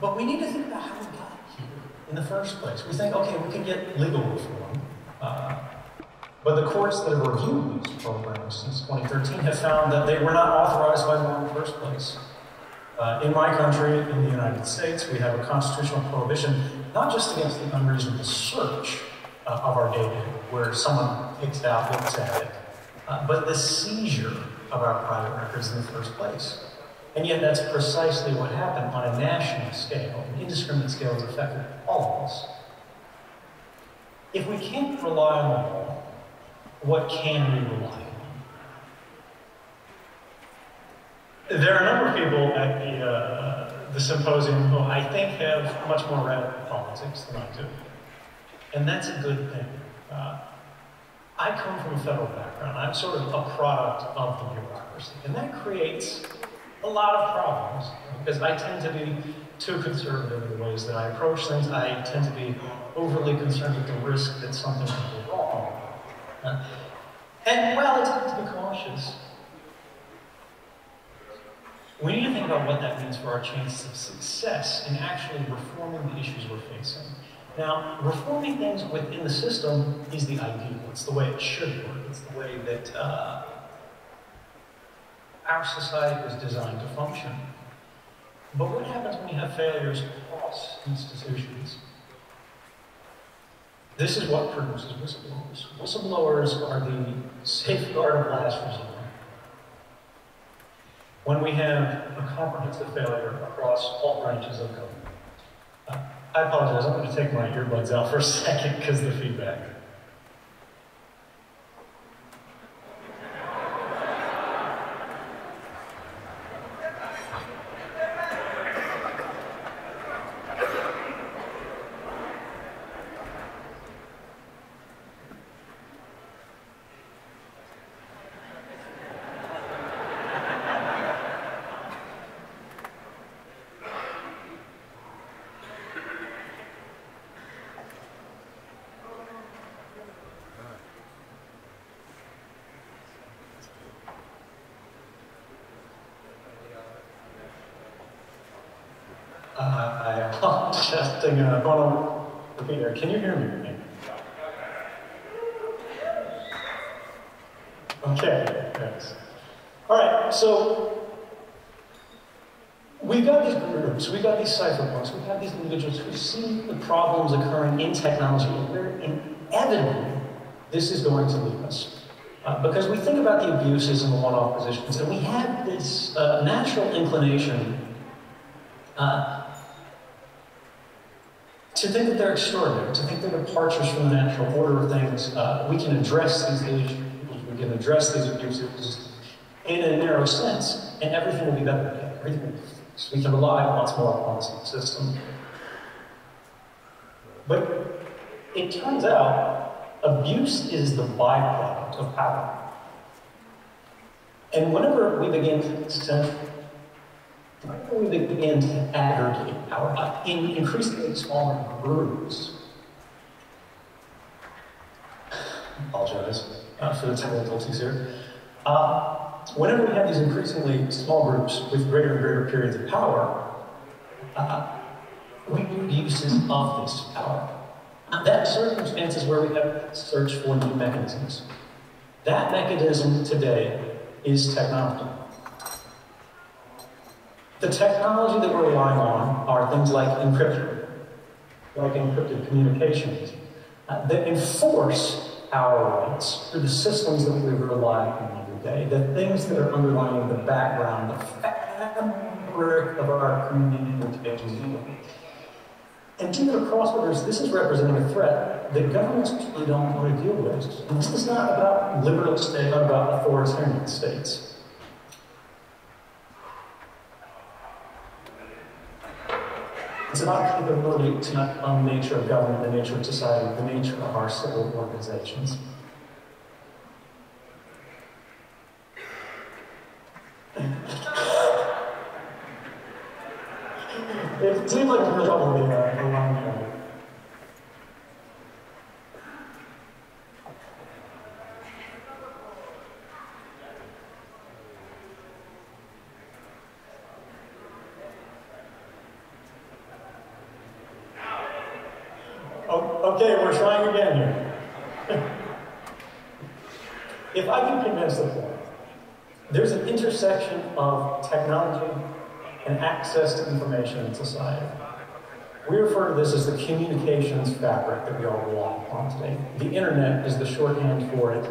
But we need to think about how we got here in the first place. We think, okay, we can get legal reform. But the courts that have reviewed these programs since 2013 have found that they were not authorized by law in the first place. In my country, in the United States, we have a constitutional prohibition, not just against the unreasonable search of our data, where someone picks it out, looks at it, but the seizure of our private records in the first place. And yet that's precisely what happened on a national scale. An indiscriminate scale has affected all of us. If we can't rely on the law, what can we rely on? There are a number of people at the symposium who I think have much more radical politics than I do. And that's a good thing. I come from a federal background. I'm sort of a product of the bureaucracy. And that creates a lot of problems, because I tend to be too conservative in the ways that I approach things. I tend to be overly concerned with the risk that something can go wrong. And while it's good to be cautious, we need to think about what that means for our chances of success in actually reforming the issues we're facing. Now, reforming things within the system is the ideal. It's the way it should work. It's the way that our society was designed to function. But what happens when you have failures across institutions? This is what produces whistleblowers. Whistleblowers are the safeguard of last resort. When we have a comprehensive failure across all branches of government. I apologize, I'm going to take my earbuds out for a second because of the feedback. Testing, repeat there. Can you hear me? Okay, thanks. All right, so we've got these groups, we've got these cypherpunks, we've got these individuals who see the problems occurring in technology, and where inevitably this is going to lead us. Because we think about the abuses and the one-off positions, and we have this natural inclination to think that they're extraordinary, to think they're departures from the natural order of things. We can address these issues, we can address these abuses in a narrow sense, and everything will be better again. Everything will be fixed. We can rely once more upon the system. But it turns out, abuse is the byproduct of power. And whenever we begin to aggregate power in increasingly smaller groups. I apologize for the difficulties here. Whenever we have these increasingly small groups with greater and greater periods of power, we need uses of this power. That in circumstances where we have to search for new mechanisms. That mechanism today is technology. The technology that we're relying on are things like encryption, like encrypted communications, that enforce our rights through the systems that we rely on every day, the things that are underlying the background, the fabric of our communications. And even across borders, this is representing a threat that governments really don't want to deal with. And this is not about liberal states, not about authoritarian states. It's about capability to not the nature of government, the nature of society, the nature of our civil organizations. It seems like we're probably a long time. Okay, we're trying again here. If I can convince the point, there's an intersection of technology and access to information in society. We refer to this as the communications fabric that we all rely upon today. The internet is the shorthand for it,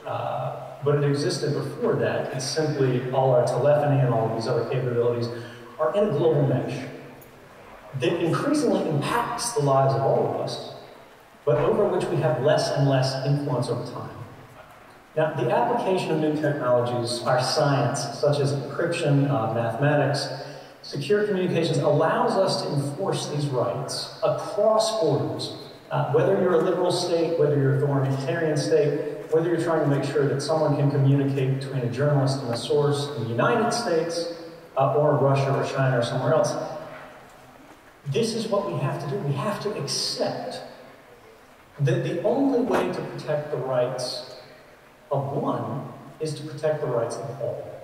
but it existed before that. It's simply all our telephony and all of these other capabilities are in a global mesh that increasingly impacts the lives of all of us, but over which we have less and less influence over time. Now, the application of new technologies, our science, such as encryption, mathematics, secure communications, allows us to enforce these rights across borders. Whether you're a liberal state, whether you're an authoritarian state, whether you're trying to make sure that someone can communicate between a journalist and a source in the United States, or Russia or China or somewhere else, this is what we have to do. We have to accept that the only way to protect the rights of one is to protect the rights of all.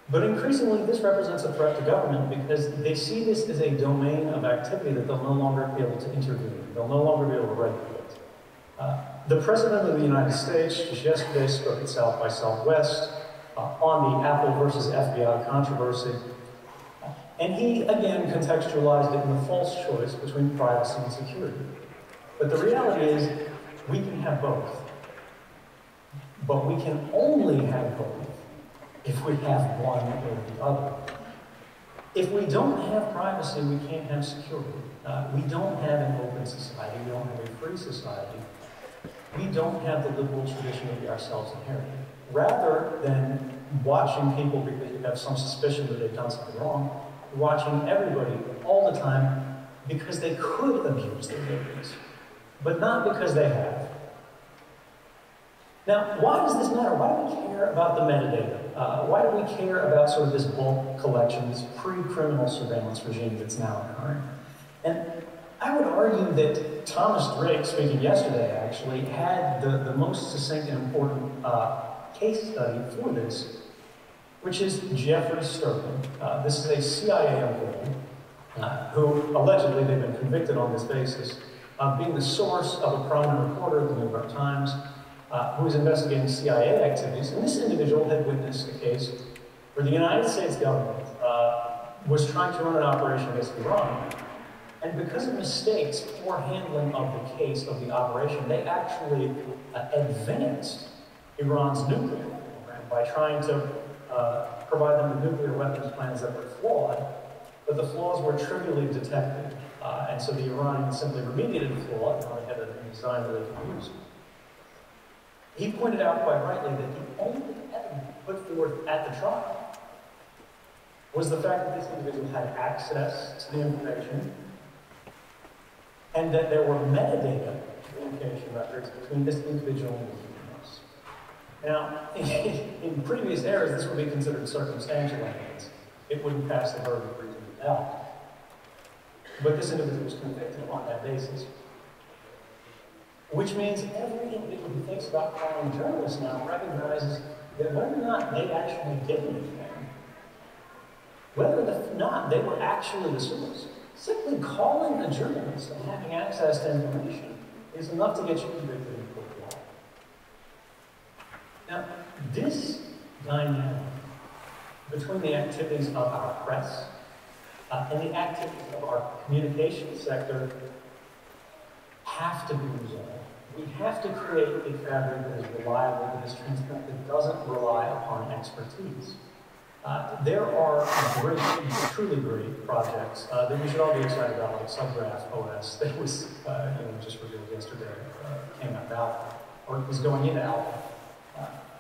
But increasingly, this represents a threat to government because they see this as a domain of activity that they'll no longer be able to intervene. They'll no longer be able to regulate. The President of the United States just yesterday spoke at South by Southwest on the Apple versus FBI controversy. And he, again, contextualized it in the false choice between privacy and security. But the reality is, we can have both. But we can only have both if we have one or the other. If we don't have privacy, we can't have security. We don't have an open society. We don't have a free society. We don't have the liberal tradition that we ourselves inherited. Rather than watching people because you have some suspicion that they've done something wrong, you're watching everybody all the time because they could abuse their liberties, but not because they have. Now, why does this matter? Why do we care about the metadata? Why do we care about sort of this bulk collection, this pre-criminal surveillance regime that's now occurring? And I would argue that Thomas Drake, speaking yesterday actually, had the most succinct and important case study for this, which is Jeffrey Sterling. This is a CIA employee who allegedly they've been convicted on this basis of being the source of a prominent reporter at the New York Times who was investigating CIA activities. And this individual had witnessed a case where the United States government was trying to run an operation against Iran. And because of mistakes, poor handling of the case, of the operation, they actually advanced Iran's nuclear program by trying to provide them with nuclear weapons plans that were flawed, but the flaws were trivially detected. And so the Iranians simply remediated the flaw and had a design that they could use. He pointed out quite rightly that the only evidence put forth at the trial was the fact that this individual had access to the information and that there were metadata communication records between this individual and the else. Now, in previous eras, this would be considered circumstantial evidence. It wouldn't pass the burden of reasonable doubt. But this individual was convicted on that basis. Which means every individual who thinks about calling journalists now recognizes that whether or not they actually did anything, whether or not they were actually the source, simply calling a journalist and having access to information is enough to get you convicted in court of law. Now, this dynamic between the activities of our press and the activities of our communications sector have to be resolved. We have to create a fabric that is reliable, that is transparent, that doesn't rely upon expertise. There are great, truly great projects that we should all be excited about, like Subgraph OS that was just revealed yesterday, came out of alpha, or is going into alpha.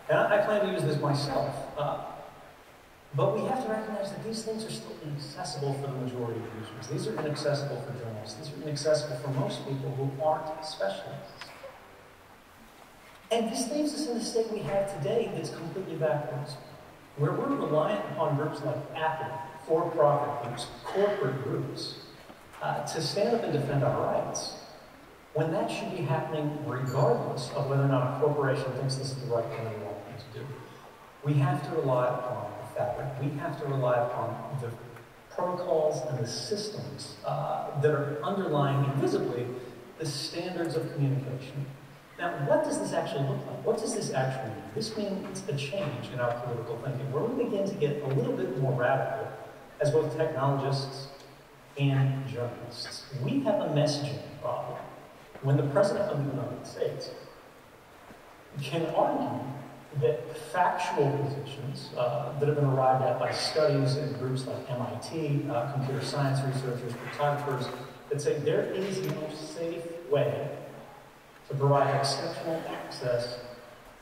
And I plan to use this myself. But we have to recognize that these things are still inaccessible for the majority of users. These are inaccessible for journalists. These are inaccessible for most people who aren't specialists. And this leaves us in the state we have today that's completely backwards, where we're reliant upon groups like Apple, for-profit groups, corporate groups, to stand up and defend our rights, when that should be happening regardless of whether or not a corporation thinks this is the right thing they want them to do. We have to rely upon the fabric. We have to rely upon the protocols and the systems that are underlying invisibly the standards of communication. Now, what does this actually look like? What does this actually mean? This means a change in our political thinking, where we begin to get a little bit more radical as both technologists and journalists. We have a messaging problem when the President of the United States can argue that factual positions that have been arrived at by studies in groups like MIT, computer science researchers, cryptographers, that say there is no safe way to provide exceptional access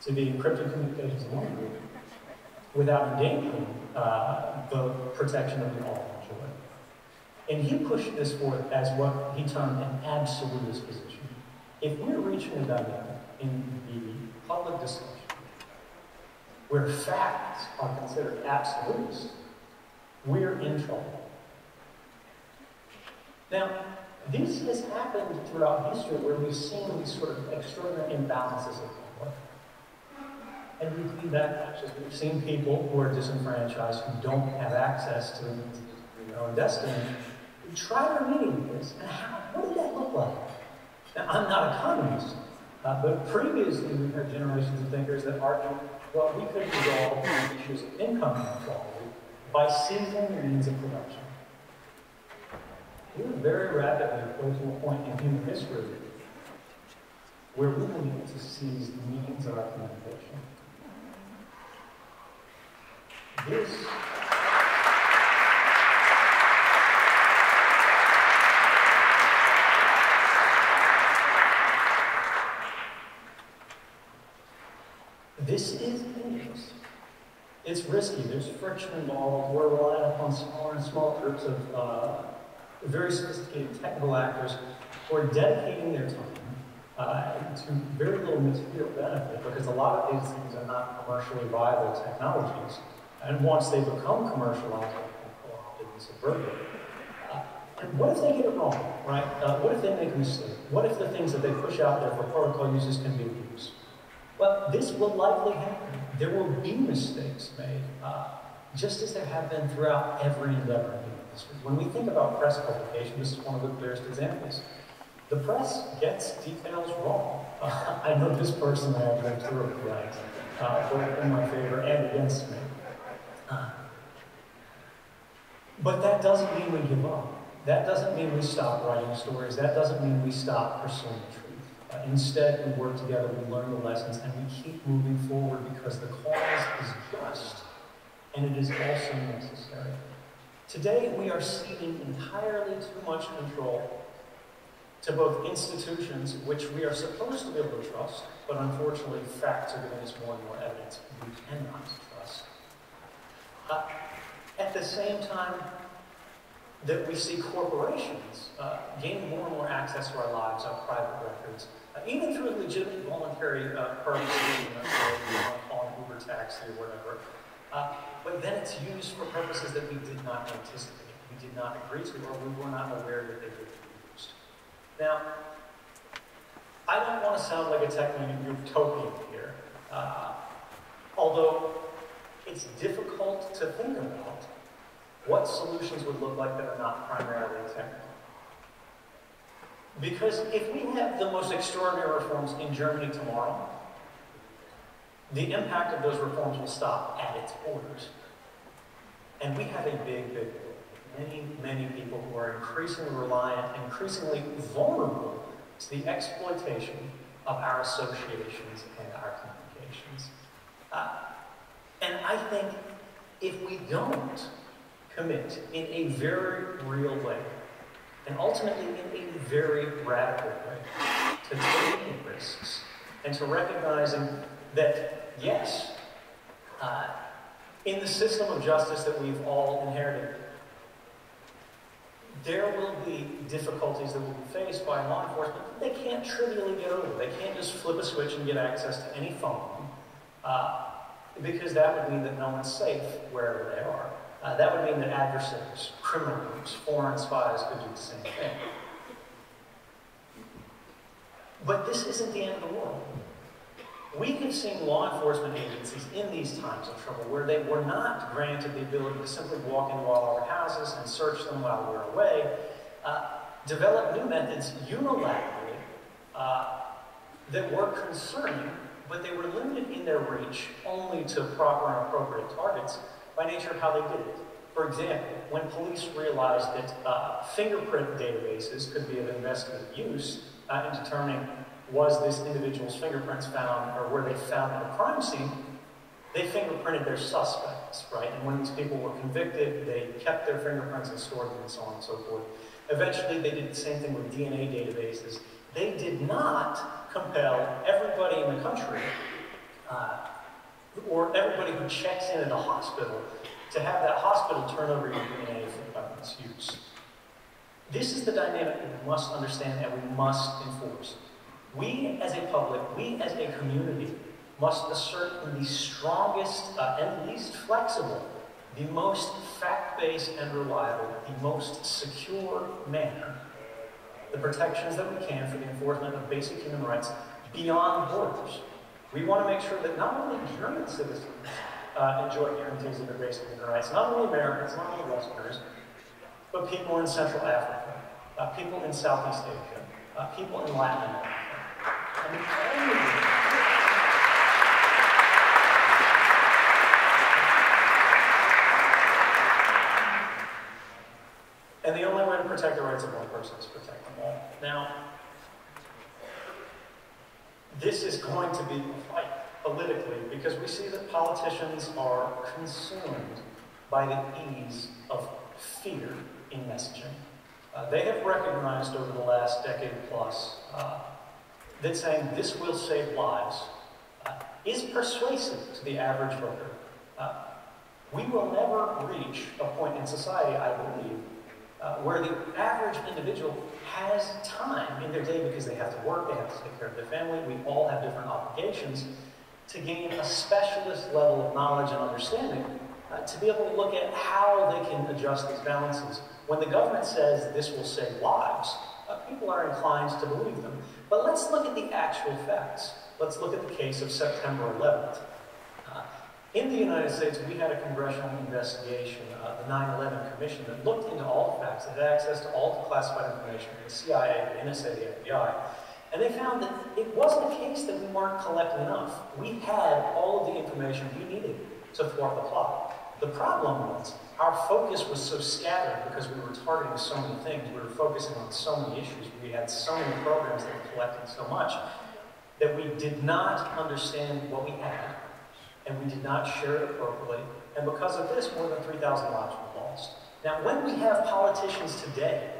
to the encrypted communications of one group without endangering the protection that we all enjoy. And he pushed this forth as what he termed an absolutist position. If we're reaching a dynamic in the public discussion where facts are considered absolutes, we're in trouble. Now, this has happened throughout history where we've seen these sort of extraordinary imbalances of power. And we've seen that we've seen people who are disenfranchised, who don't have access to their own destiny, try to remediate this. And what did that look like? Now, I'm not a communist, but previously we've had generations of thinkers that argue, well, we could resolve issues of income inequality by seizing the means of production. We are very rapidly approaching a point in human history where we will need to seize the means of our communication. This is dangerous. It's risky. There's friction involved. We're relying upon smaller and smaller groups of very sophisticated technical actors who are dedicating their time to very little material benefit, because a lot of these things are not commercially viable technologies. And once they become commercialized, they can co-opted and subverted. And what if they get it wrong, right? What if they make a mistake? What if the things that they push out there for protocol uses can be abused? Well, this will likely happen. There will be mistakes made, just as there have been throughout every endeavor in human history. When we think about press publication, this is one of the clearest examples. The press gets details wrong. I know this person that I've lived through, right? Both in my favor and against me. But that doesn't mean we give up. That doesn't mean we stop writing stories. That doesn't mean we stop pursuing the truth. Instead, we work together, we learn the lessons, and we keep moving forward because the cause is just, and it is also necessary. Today, we are ceding entirely too much control to both institutions, which we are supposed to be able to trust, but unfortunately, facts are giving us more and more evidence we cannot trust. At the same time that we see corporations gain more and more access to our lives, our private records, even through legitimate voluntary purposes, on Uber taxi or whatever. But then it's used for purposes that we did not anticipate, we did not agree to, or we were not aware that they would be used. Now, I don't want to sound like a techno-utopian here, although it's difficult to think about what solutions would look like that are not primarily technical. Because if we have the most extraordinary reforms in Germany tomorrow, the impact of those reforms will stop at its borders. And we have a big, big world. Many people who are increasingly reliant, increasingly vulnerable to the exploitation of our associations and our communications. And I think if we don't commit in a very real way, and ultimately in a very radical way, to taking risks and to recognizing that, yes, in the system of justice that we've all inherited, there will be difficulties that will be faced by law enforcement that they can't trivially get over. They can't just flip a switch and get access to any phone, because that would mean that no one's safe wherever they are. That would mean that adversaries, criminal groups, foreign spies could do the same thing. But this isn't the end of the world. We have seen law enforcement agencies in these times of trouble where they were not granted the ability to simply walk into all our houses and search them while we're away, develop new methods unilaterally that were concerning, but they were limited in their reach only to proper and appropriate targets by nature of how they did it. For example, when police realized that fingerprint databases could be of investigative use in determining was this individual's fingerprints found or were they found at a crime scene, they fingerprinted their suspects, right? And when these people were convicted, they kept their fingerprints and stored them and so on and so forth. Eventually, they did the same thing with DNA databases. They did not compel everybody in the country or everybody who checks in at a hospital to have that hospital turn over your DNA for weapons use. This is the dynamic that we must understand and we must enforce. We as a public, we as a community, must assert in the strongest and least flexible, the most fact-based and reliable, the most secure manner, the protections that we can for the enforcement of basic human rights beyond borders. We want to make sure that not only German citizens enjoy guarantees of their basic human rights, not only Americans, not only Westerners, but people in Central Africa, people in Southeast Asia, people in Latin America. And the only way to protect the rights of one person is protect them all. Now, this is going to be a fight politically because we see that politicians are consumed by the ease of fear in messaging. They have recognized over the last decade plus that saying this will save lives is persuasive to the average voter. We will never reach a point in society, I believe, where the average individual has time in their day because they have to work, they have to take care of their family, we all have different obligations, to gain a specialist level of knowledge and understanding to be able to look at how they can adjust these balances. When the government says this will save lives, people are inclined to believe them. But let's look at the actual facts. Let's look at the case of September 11th. In the United States, we had a congressional investigation, the 9/11 Commission, that looked into all the facts, that had access to all the classified information from the CIA, the NSA, the FBI, and they found that it wasn't a case that we weren't collecting enough. We had all of the information we needed to thwart the plot. The problem was our focus was so scattered because we were targeting so many things, we were focusing on so many issues, we had so many programs that were collecting so much, that we did not understand what we had, and we did not share it appropriately, and because of this, more than 3,000 lives were lost. Now, when we have politicians today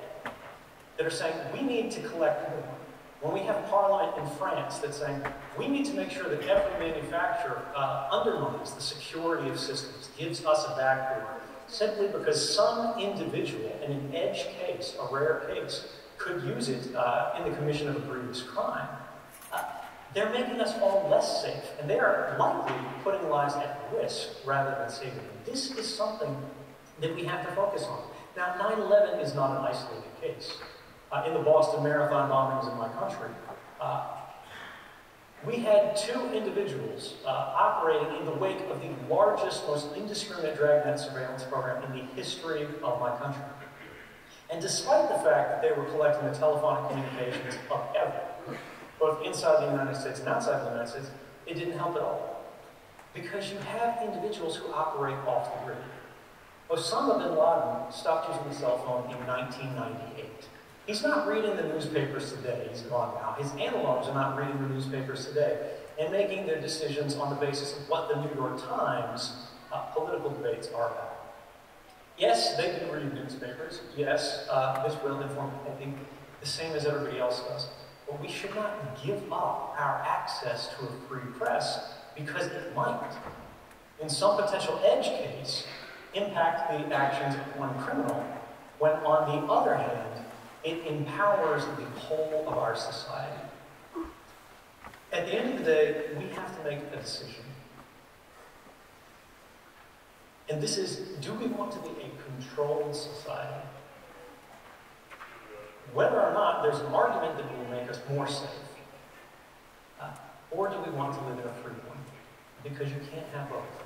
that are saying, we need to collect more, when we have Parliament in France that's saying, we need to make sure that every manufacturer undermines the security of systems, gives us a backdoor, simply because some individual in an edge case, a rare case, could use it in the commission of a grievous crime, they're making us all less safe, and they are likely putting lives at risk rather than saving them. This is something that we have to focus on. Now, 9/11 is not an isolated case. In the Boston Marathon bombings in my country, we had two individuals operating in the wake of the largest, most indiscriminate dragnet surveillance program in the history of my country. And despite the fact that they were collecting the telephonic communications of everyone, both inside the United States and outside the United States, it didn't help at all. Because you have individuals who operate off the grid. Osama bin Laden stopped using the cell phone in 1998. He's not reading the newspapers today, he's gone now. His analogs are not reading the newspapers today and making their decisions on the basis of what the New York Times political debates are about. Yes, they do read newspapers. Yes, this will inform, I think, the same as everybody else does. But we should not give up our access to a free press because it might, in some potential edge case, impact the actions of one criminal, when on the other hand, it empowers the whole of our society. At the end of the day, we have to make a decision. And this is, do we want to be a controlled society? Whether or not there's an argument that will make us more safe. Or do we want to live in a free one? Because you can't have both.